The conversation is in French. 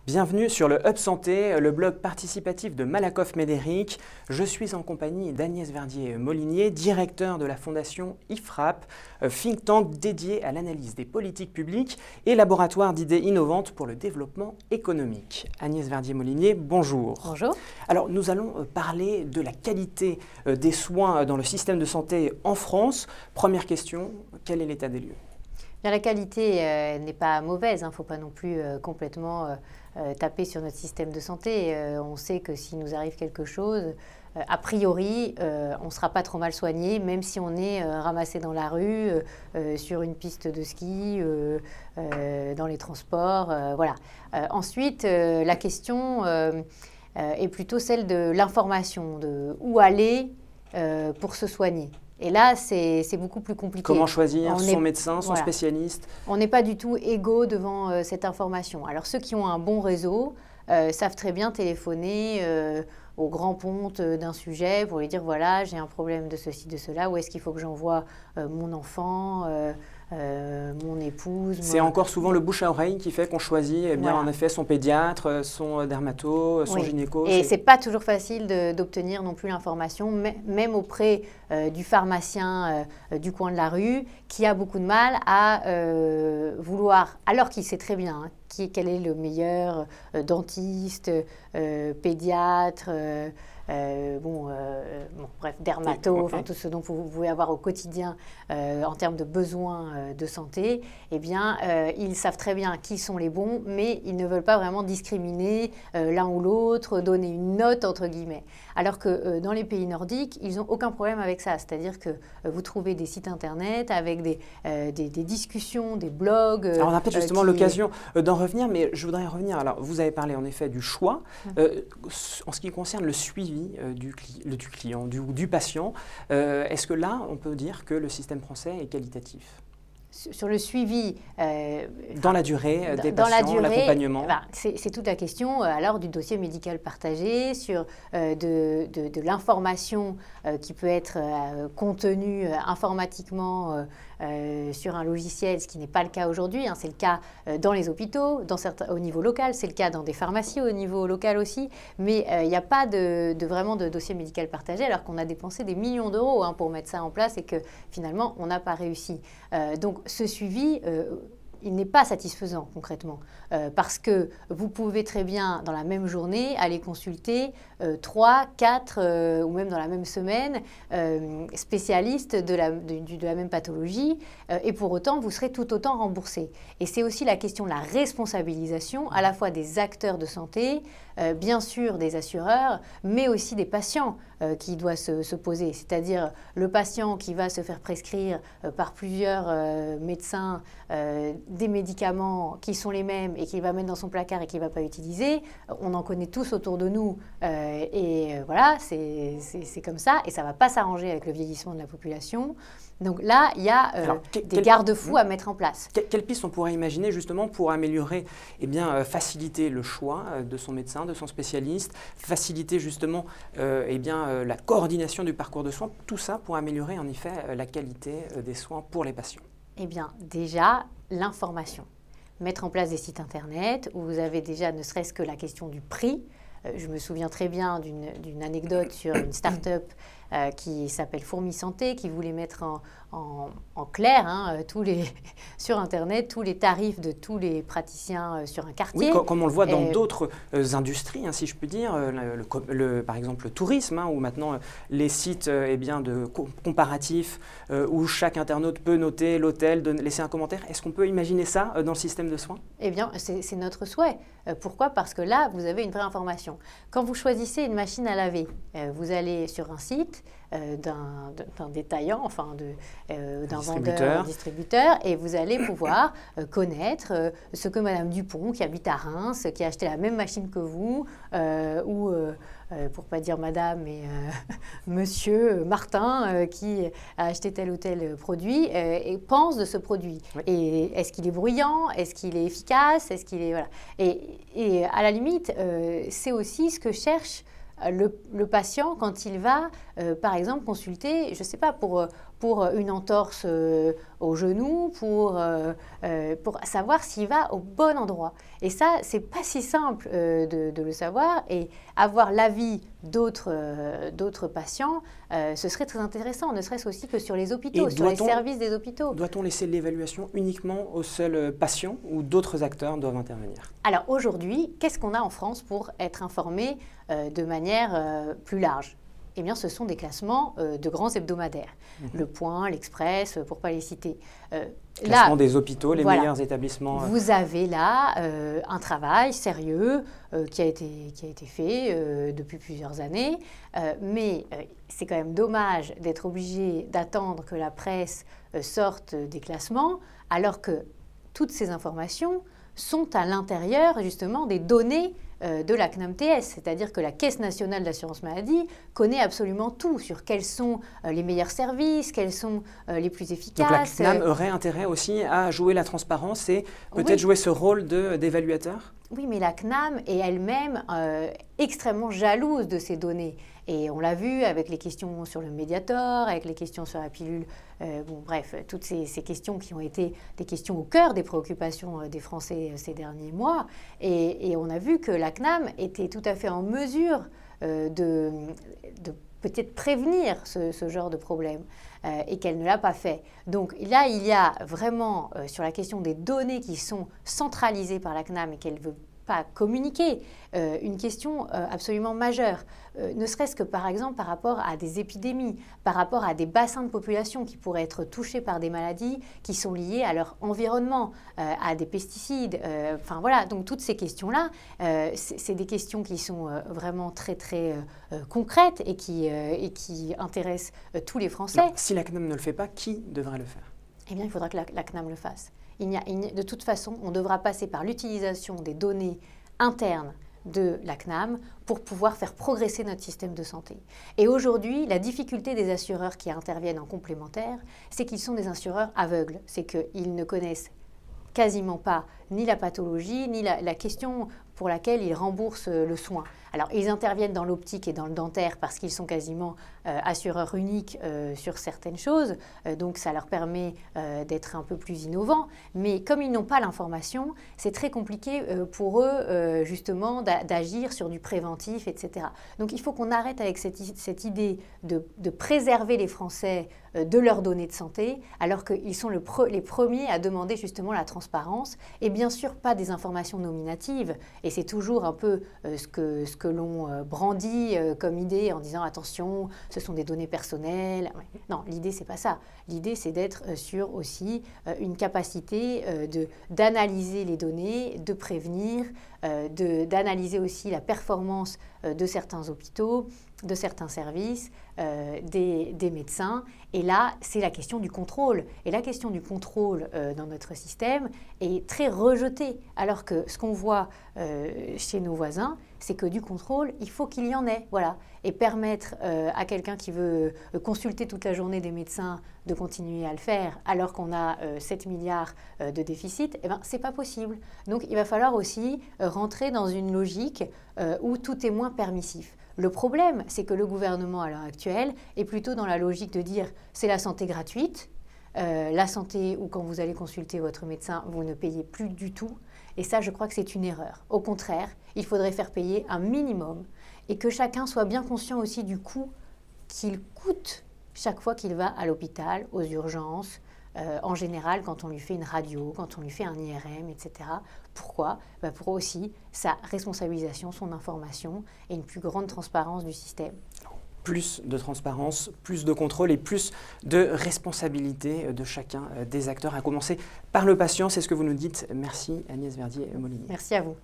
Bienvenue sur le Hub Santé, le blog participatif de Malakoff Médéric. Je suis en compagnie d'Agnès Verdier-Molinier, directeur de la fondation IFRAP, think tank dédié à l'analyse des politiques publiques et laboratoire d'idées innovantes pour le développement économique. Agnès Verdier-Molinier, bonjour. Bonjour. Alors, nous allons parler de la qualité des soins dans le système de santé en France. Première question, quel est l'état des lieux ? Bien, la qualité n'est pas mauvaise, il ne faut pas non plus complètement taper sur notre système de santé. On sait que s'il nous arrive quelque chose, a priori, on ne sera pas trop mal soigné, même si on est ramassé dans la rue, sur une piste de ski, dans les transports. Voilà. Ensuite, la question est plutôt celle de l'information, de où aller pour se soigner. Et là, c'est beaucoup plus compliqué. Comment choisir son médecin, son spécialiste ? On n'est pas du tout égaux devant cette information. Alors, ceux qui ont un bon réseau savent très bien téléphoner au grand ponte d'un sujet pour lui dire, voilà, j'ai un problème de ceci, de cela, où est-ce qu'il faut que j'envoie mon enfant, mon épouse. C'est encore souvent le bouche à oreille qui fait qu'on choisit en effet son pédiatre, son dermato, son gynéco. Et c'est pas toujours facile d'obtenir non plus l'information, même auprès du pharmacien du coin de la rue, qui a beaucoup de mal à vouloir, alors qu'il sait très bien quel est le meilleur dentiste, pédiatre, bref, dermato, enfin tout ce dont vous pouvez avoir au quotidien en termes de besoins de santé, eh bien, ils savent très bien qui sont les bons, mais ils ne veulent pas vraiment discriminer l'un ou l'autre, donner une note, entre guillemets. Alors que dans les pays nordiques, ils n'ont aucun problème avec ça. C'est-à-dire que vous trouvez des sites internet avec des discussions, des blogs. Alors, on a peut-être justement l'occasion d'en revenir, mais je voudrais revenir. Alors, vous avez parlé en effet du choix. En ce qui concerne le suivi du client, du patient, est-ce que là, on peut dire que le système français est qualitatif ? Sur le suivi, dans la durée des patients, l'accompagnement. C'est toute la question alors du dossier médical partagé, sur de l'information qui peut être contenue informatiquement sur un logiciel, ce qui n'est pas le cas aujourd'hui. C'est le cas dans les hôpitaux, au niveau local, c'est le cas dans des pharmacies au niveau local aussi, mais il n'y a pas vraiment de dossier médical partagé alors qu'on a dépensé des millions d'euros pour mettre ça en place et que finalement on n'a pas réussi. Donc ce suivi, il n'est pas satisfaisant concrètement parce que vous pouvez très bien dans la même journée aller consulter 3, 4 ou même dans la même semaine spécialistes de la même pathologie et pour autant vous serez tout autant remboursé. Et c'est aussi la question de la responsabilisation à la fois des acteurs de santé, bien sûr des assureurs, mais aussi des patients qui doit se poser. C'est-à-dire le patient qui va se faire prescrire par plusieurs médecins des médicaments qui sont les mêmes et qu'il va mettre dans son placard et qu'il ne va pas utiliser. On en connaît tous autour de nous voilà, c'est comme ça et ça ne va pas s'arranger avec le vieillissement de la population. Donc là, il y a des garde-fous à mettre en place. Quelles pistes on pourrait imaginer justement pour améliorer, faciliter le choix de son médecin, de son spécialiste, faciliter justement la coordination du parcours de soins, tout ça pour améliorer en effet la qualité des soins pour les patients? Eh bien, déjà, l'information. Mettre en place des sites internet où vous avez déjà ne serait-ce que la question du prix. Je me souviens très bien d'une anecdote sur une start-up qui s'appelle Fourmi Santé, qui voulait mettre en clair sur Internet tous les tarifs de tous les praticiens sur un quartier. Oui, comme on le voit dans d'autres industries, si je puis dire, par exemple le tourisme, où maintenant les sites de comparatifs où chaque internaute peut noter l'hôtel, laisser un commentaire. Est-ce qu'on peut imaginer ça dans le système de soins? Eh bien, c'est notre souhait. Pourquoi? Parce que là, vous avez une vraie information. Quand vous choisissez une machine à laver, vous allez sur un site d'un détaillant, d'un vendeur, distributeur, et vous allez pouvoir connaître ce que Madame Dupont, qui habite à Reims, qui a acheté la même machine que vous, ou pour ne pas dire Madame, mais Monsieur Martin, qui a acheté tel ou tel produit, et pense de ce produit. Oui. Et est-ce qu'il est bruyant? Est-ce qu'il est efficace? Est-ce qu'il est... Voilà. Et à la limite, c'est aussi ce que cherche le patient quand il va, par exemple, consulter, je ne sais pas, pour pour une entorse au genou, pour savoir s'il va au bon endroit. Et ça, c'est pas si simple de le savoir. Et avoir l'avis d'autres patients, ce serait très intéressant, ne serait-ce aussi que sur les hôpitaux, sur les services des hôpitaux. Doit-on laisser l'évaluation uniquement aux seuls patients ou d'autres acteurs doivent intervenir? Alors aujourd'hui, qu'est-ce qu'on a en France pour être informé de manière plus large? Eh bien, ce sont des classements de grands hebdomadaires. Le Point, l'Express, pour ne pas les citer. Classement des hôpitaux, les meilleurs établissements. Vous avez là un travail sérieux qui a été fait depuis plusieurs années. Mais c'est quand même dommage d'être obligé d'attendre que la presse sorte des classements, alors que toutes ces informations sont à l'intérieur justement des données de la CNAM-TS, c'est-à-dire que la Caisse nationale d'assurance maladie connaît absolument tout sur quels sont les meilleurs services, quels sont les plus efficaces. Donc la CNAM aurait intérêt aussi à jouer la transparence et peut-être jouer ce rôle d'évaluateur? Oui, mais la CNAM est elle-même extrêmement jalouse de ces données. Et on l'a vu avec les questions sur le Mediator, avec les questions sur la pilule. Bref, toutes ces questions qui ont été des questions au cœur des préoccupations des Français ces derniers mois. Et on a vu que la CNAM était tout à fait en mesure de peut-être prévenir ce genre de problème et qu'elle ne l'a pas fait. Donc là, il y a vraiment, sur la question des données qui sont centralisées par la CNAM et qu'elle ne veut pas communiquer, une question absolument majeure. Ne serait-ce que par exemple par rapport à des épidémies, par rapport à des bassins de population qui pourraient être touchés par des maladies qui sont liées à leur environnement, à des pesticides. Enfin voilà, donc toutes ces questions-là, c'est des questions qui sont vraiment très très concrètes et qui intéressent tous les Français. Alors, si la CNAM ne le fait pas, qui devrait le faire? Eh bien, il faudra que la CNAM le fasse. De toute façon, on devra passer par l'utilisation des données internes de la CNAM pour pouvoir faire progresser notre système de santé. Et aujourd'hui, la difficulté des assureurs qui interviennent en complémentaire, c'est qu'ils sont des assureurs aveugles. C'est qu'ils ne connaissent quasiment pas ni la pathologie, ni la question pour laquelle ils remboursent le soin. Alors, ils interviennent dans l'optique et dans le dentaire parce qu'ils sont quasiment assureurs uniques sur certaines choses, donc ça leur permet d'être un peu plus innovants. Mais comme ils n'ont pas l'information, c'est très compliqué pour eux, justement, d'agir sur du préventif, etc. Donc, il faut qu'on arrête avec cette idée de préserver les Français de leurs données de santé, alors qu'ils sont les premiers à demander justement la transparence, et bien sûr pas des informations nominatives, et c'est toujours un peu ce que l'on brandit comme idée en disant attention, ce sont des données personnelles. Non, l'idée c'est pas ça. L'idée c'est d'être sur aussi une capacité d'analyser les données, de prévenir, d'analyser aussi la performance de certains hôpitaux, de certains services, des médecins. Et là, c'est la question du contrôle. Et la question du contrôle dans notre système est très rejetée. Alors que ce qu'on voit chez nos voisins, c'est que du contrôle, il faut qu'il y en ait. Voilà. Et permettre à quelqu'un qui veut consulter toute la journée des médecins de continuer à le faire alors qu'on a 7 milliards de déficit, eh ben, c'est pas possible. Donc il va falloir aussi rentrer dans une logique où tout est moins permissif. Le problème, c'est que le gouvernement à l'heure actuelle est plutôt dans la logique de dire c'est la santé gratuite, la santé où quand vous allez consulter votre médecin, vous ne payez plus du tout. Et ça, je crois que c'est une erreur. Au contraire, il faudrait faire payer un minimum et que chacun soit bien conscient aussi du coût qu'il coûte chaque fois qu'il va à l'hôpital, aux urgences, en général quand on lui fait une radio, quand on lui fait un IRM, etc. Pourquoi ? Pour aussi sa responsabilisation, son information et une plus grande transparence du système. Plus de transparence, plus de contrôle et plus de responsabilité de chacun des acteurs, à commencer par le patient. C'est ce que vous nous dites. Merci Agnès Verdier-Molinier. Merci à vous.